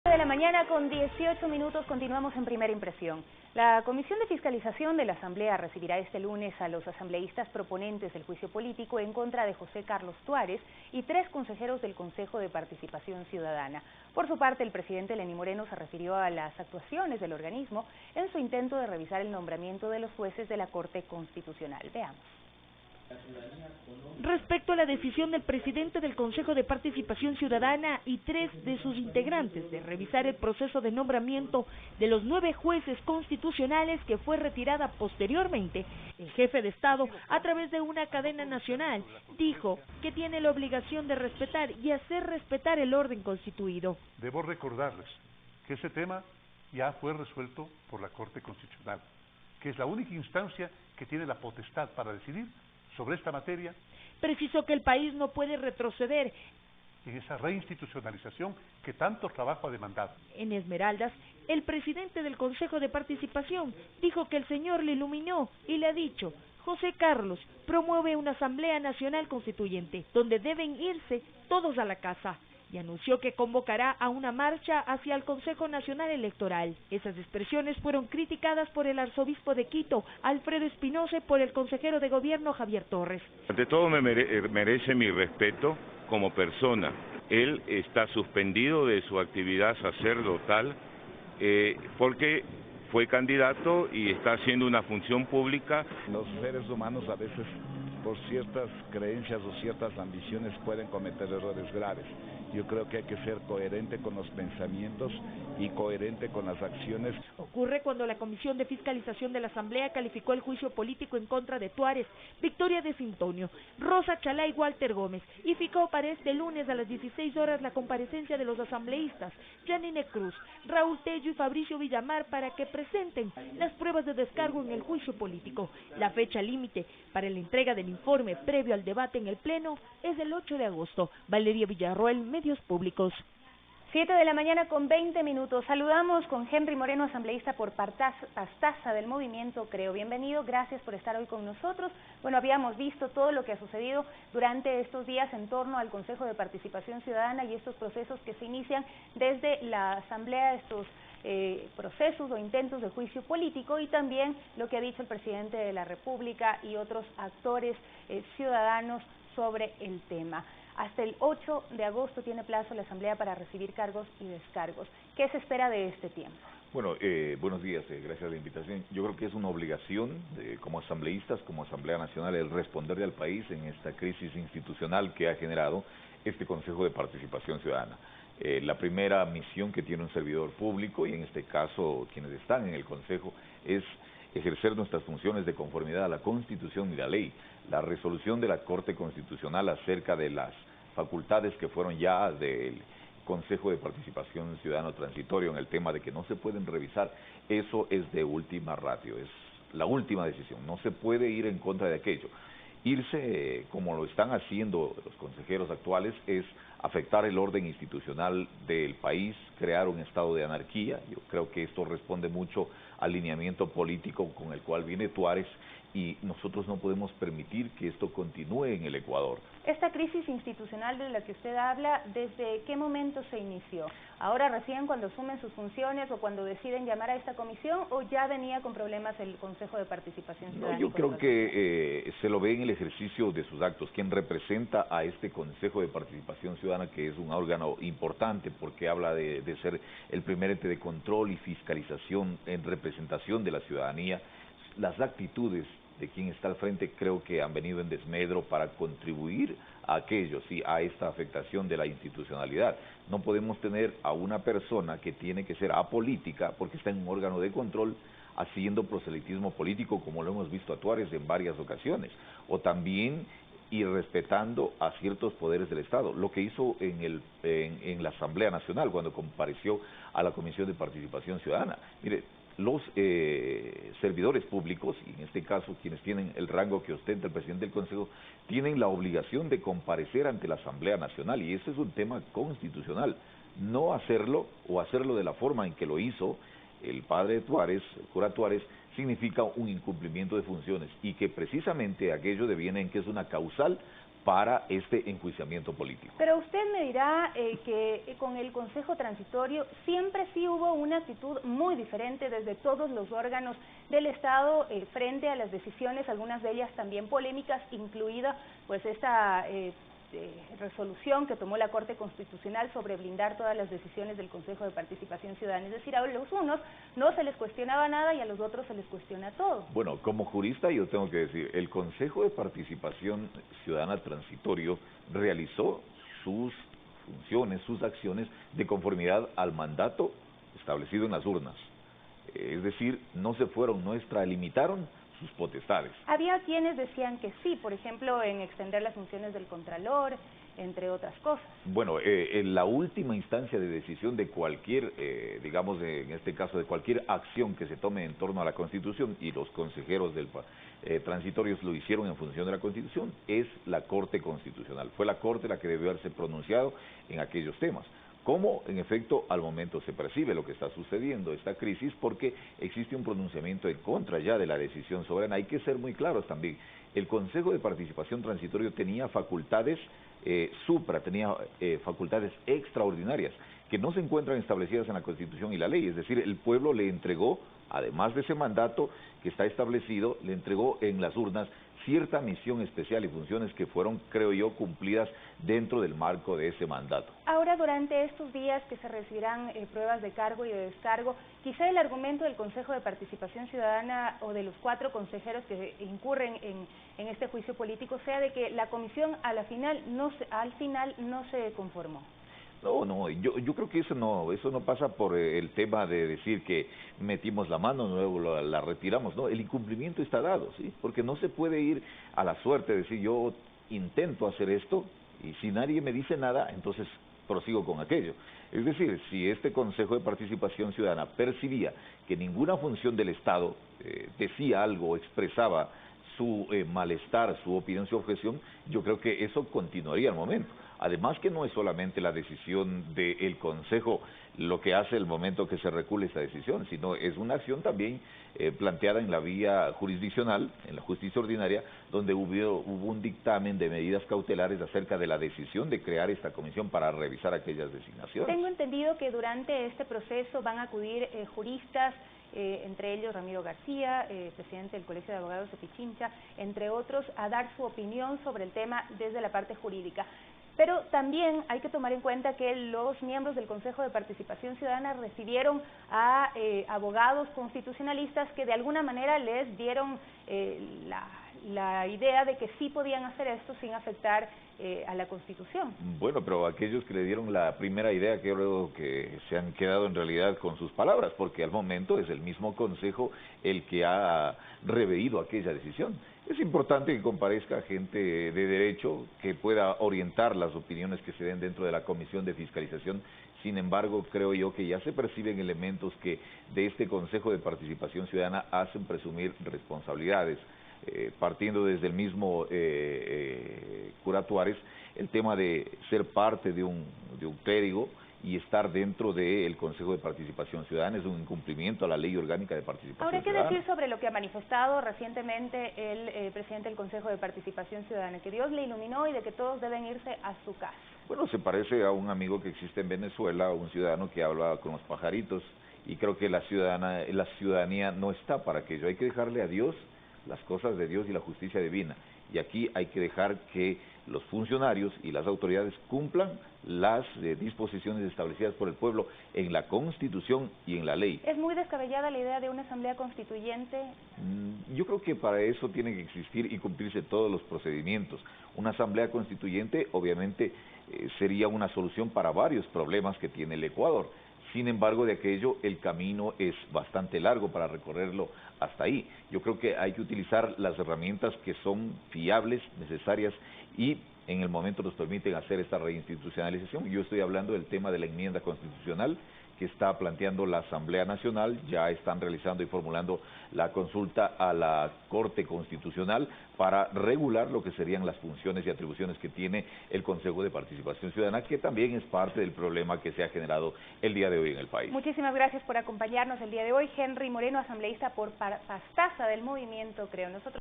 De la mañana con 18 minutos continuamos en Primera Impresión. La Comisión de Fiscalización de la Asamblea recibirá este lunes a los asambleístas proponentes del juicio político en contra de José Carlos Tuárez y 3 consejeros del Consejo de Participación Ciudadana. Por su parte, el presidente Lenín Moreno se refirió a las actuaciones del organismo en su intento de revisar el nombramiento de los jueces de la Corte Constitucional. Veamos. Respecto a la decisión del presidente del Consejo de Participación Ciudadana y 3 de sus integrantes de revisar el proceso de nombramiento de los 9 jueces constitucionales que fue retirada posteriormente, el jefe de Estado, a través de una cadena nacional, dijo que tiene la obligación de respetar y hacer respetar el orden constituido. Debo recordarles que ese tema ya fue resuelto por la Corte Constitucional, que es la única instancia que tiene la potestad para decidir sobre esta materia. Precisó que el país no puede retroceder en esa reinstitucionalización que tanto trabajo ha demandado. En Esmeraldas, el presidente del Consejo de Participación dijo que el señor le iluminó y le ha dicho: José Carlos promueve una Asamblea Nacional Constituyente, donde deben irse todos a la casa, y anunció que convocará a una marcha hacia el Consejo Nacional Electoral. Esas expresiones fueron criticadas por el arzobispo de Quito, Alfredo Espinosa, y por el consejero de gobierno, Javier Torres. Ante todo merece mi respeto como persona. Él está suspendido de su actividad sacerdotal porque fue candidato y está haciendo una función pública. Los seres humanos a veces, por ciertas creencias o ciertas ambiciones, pueden cometer errores graves. Yo creo que hay que ser coherente con los pensamientos y coherente con las acciones. Ocurre cuando la Comisión de Fiscalización de la Asamblea calificó el juicio político en contra de Tuárez, Victoria de Sintonio, Rosa Chalá y Walter Gómez, y fijó para este lunes a las 16 horas la comparecencia de los asambleístas Janine Cruz, Raúl Tello y Fabricio Villamar para que presenten las pruebas de descargo en el juicio político. La fecha límite para la entrega del informe previo al debate en el Pleno es el 8 de agosto. Valeria Villarroel, Medios Públicos. 7 de la mañana con 20 minutos. Saludamos con Henry Moreno, asambleísta por Pastaza del Movimiento Creo. Bienvenido, gracias por estar hoy con nosotros. Bueno, habíamos visto todo lo que ha sucedido durante estos días en torno al Consejo de Participación Ciudadana y estos procesos que se inician desde la Asamblea, estos procesos o intentos de juicio político, y también lo que ha dicho el presidente de la República y otros actores ciudadanos sobre el tema. Hasta el 8 de agosto tiene plazo la Asamblea para recibir cargos y descargos. ¿Qué se espera de este tiempo? Bueno, buenos días, gracias a la invitación. Yo creo que es una obligación como asambleístas, como Asamblea Nacional, el responderle al país en esta crisis institucional que ha generado este Consejo de Participación Ciudadana. La primera misión que tiene un servidor público, y en este caso quienes están en el Consejo, es ejercer nuestras funciones de conformidad a la Constitución y la ley. La resolución de la Corte Constitucional acerca de las facultades que fueron ya del Consejo de Participación Ciudadano Transitorio en el tema de que no se pueden revisar, eso es de última ratio, es la última decisión, no se puede ir en contra de aquello. Irse, como lo están haciendo los consejeros actuales, es afectar el orden institucional del país, crear un estado de anarquía. Yo creo que esto responde mucho al lineamiento político con el cual viene Tuárez, y nosotros no podemos permitir que esto continúe en el Ecuador. Esta crisis institucional de la que usted habla, ¿desde qué momento se inició? ¿Ahora recién cuando asumen sus funciones o cuando deciden llamar a esta comisión, o ya venía con problemas el Consejo de Participación Ciudadana? No, yo creo que se lo ve en el ejercicio de sus actos. Quien representa a este Consejo de Participación Ciudadana, que es un órgano importante porque habla de ser el primer ente de control y fiscalización en representación de la ciudadanía, las actitudes de quien está al frente creo que han venido en desmedro para contribuir a aquello, sí, a esta afectación de la institucionalidad. No podemos tener a una persona que tiene que ser apolítica porque está en un órgano de control haciendo proselitismo político, como lo hemos visto a Tuárez en varias ocasiones, o también irrespetando a ciertos poderes del Estado, lo que hizo en la Asamblea Nacional cuando compareció a la Comisión de Participación Ciudadana. Mire, los servidores públicos, y en este caso quienes tienen el rango que ostenta el presidente del Consejo, tienen la obligación de comparecer ante la Asamblea Nacional, y ese es un tema constitucional. No hacerlo, o hacerlo de la forma en que lo hizo el padre de Tuárez, el cura Tuárez, significa un incumplimiento de funciones, y que precisamente aquello deviene en que es una causal para este enjuiciamiento político. Pero usted me dirá que con el Consejo Transitorio siempre sí hubo una actitud muy diferente desde todos los órganos del Estado frente a las decisiones, algunas de ellas también polémicas, incluida pues esta resolución que tomó la Corte Constitucional sobre blindar todas las decisiones del Consejo de Participación Ciudadana. Es decir, a los unos no se les cuestionaba nada y a los otros se les cuestiona todo. Bueno, como jurista yo tengo que decir, el Consejo de Participación Ciudadana Transitorio realizó sus funciones, sus acciones de conformidad al mandato establecido en las urnas. Es decir, no se fueron, no extralimitaron sus potestades. Había quienes decían que sí, por ejemplo, en extender las funciones del Contralor, entre otras cosas. Bueno, en la última instancia de decisión de cualquier, digamos, en este caso, de cualquier acción que se tome en torno a la Constitución, y los consejeros del transitorios lo hicieron en función de la Constitución, es la Corte Constitucional. Fue la Corte la que debió haberse pronunciado en aquellos temas. ¿Cómo, en efecto, al momento se percibe lo que está sucediendo, esta crisis? Porque existe un pronunciamiento en contra ya de la decisión soberana. Hay que ser muy claros también. El Consejo de Participación Transitorio tenía facultades tenía facultades extraordinarias que no se encuentran establecidas en la Constitución y la ley. Es decir, el pueblo le entregó, además de ese mandato que está establecido, le entregó en las urnas cierta misión especial y funciones que fueron, creo yo, cumplidas dentro del marco de ese mandato. Ahora, durante estos días que se recibirán pruebas de cargo y de descargo, quizá el argumento del Consejo de Participación Ciudadana o de los 4 consejeros que incurren en este juicio político sea de que la comisión al final no se conformó. No, yo creo que eso no pasa por el tema de decir que metimos la mano, luego la retiramos, no, el incumplimiento está dado, ¿sí? Porque no se puede ir a la suerte de decir yo intento hacer esto y si nadie me dice nada, entonces prosigo con aquello. Es decir, si este Consejo de Participación Ciudadana percibía que ninguna función del Estado decía algo o expresaba su malestar, su opinión, su objeción, yo creo que eso continuaría al momento. Además que no es solamente la decisión del Consejo lo que hace el momento que se recule esa decisión, sino es una acción también planteada en la vía jurisdiccional, en la justicia ordinaria, donde hubo un dictamen de medidas cautelares acerca de la decisión de crear esta comisión para revisar aquellas designaciones. Tengo entendido que durante este proceso van a acudir juristas, entre ellos Ramiro García, presidente del Colegio de Abogados de Pichincha, entre otros, a dar su opinión sobre el tema desde la parte jurídica. Pero también hay que tomar en cuenta que los miembros del Consejo de Participación Ciudadana recibieron a abogados constitucionalistas que de alguna manera les dieron la idea de que sí podían hacer esto sin afectar a la Constitución. Bueno, pero aquellos que le dieron la primera idea, creo que se han quedado en realidad con sus palabras, porque al momento es el mismo Consejo el que ha reveído aquella decisión. Es importante que comparezca gente de derecho que pueda orientar las opiniones que se den dentro de la Comisión de Fiscalización. Sin embargo, creo yo que ya se perciben elementos que de este Consejo de Participación Ciudadana hacen presumir responsabilidades. Partiendo desde el mismo cura Tuárez, el tema de ser parte de un clérigo y estar dentro del Consejo de Participación Ciudadana es un incumplimiento a la Ley Orgánica de Participación Ciudadana. Ahora, ¿qué decir sobre lo que ha manifestado recientemente el presidente del Consejo de Participación Ciudadana? Que Dios le iluminó y de que todos deben irse a su casa. Bueno, se parece a un amigo que existe en Venezuela, un ciudadano que habla con los pajaritos, y creo que la ciudadanía no está para aquello. Hay que dejarle a Dios las cosas de Dios y la justicia divina. Y aquí hay que dejar que los funcionarios y las autoridades cumplan las disposiciones establecidas por el pueblo en la Constitución y en la ley. ¿Es muy descabellada la idea de una asamblea constituyente? Yo creo que para eso tienen que existir y cumplirse todos los procedimientos. Una asamblea constituyente obviamente sería una solución para varios problemas que tiene el Ecuador. Sin embargo, de aquello el camino es bastante largo para recorrerlo hasta ahí. Yo creo que hay que utilizar las herramientas que son fiables, necesarias y en el momento nos permiten hacer esta reinstitucionalización. Yo estoy hablando del tema de la enmienda constitucional que está planteando la Asamblea Nacional, ya están realizando y formulando la consulta a la Corte Constitucional para regular lo que serían las funciones y atribuciones que tiene el Consejo de Participación Ciudadana, que también es parte del problema que se ha generado el día de hoy en el país. Muchísimas gracias por acompañarnos el día de hoy. Henry Moreno, asambleísta por Pastaza del Movimiento Creo. Nosotros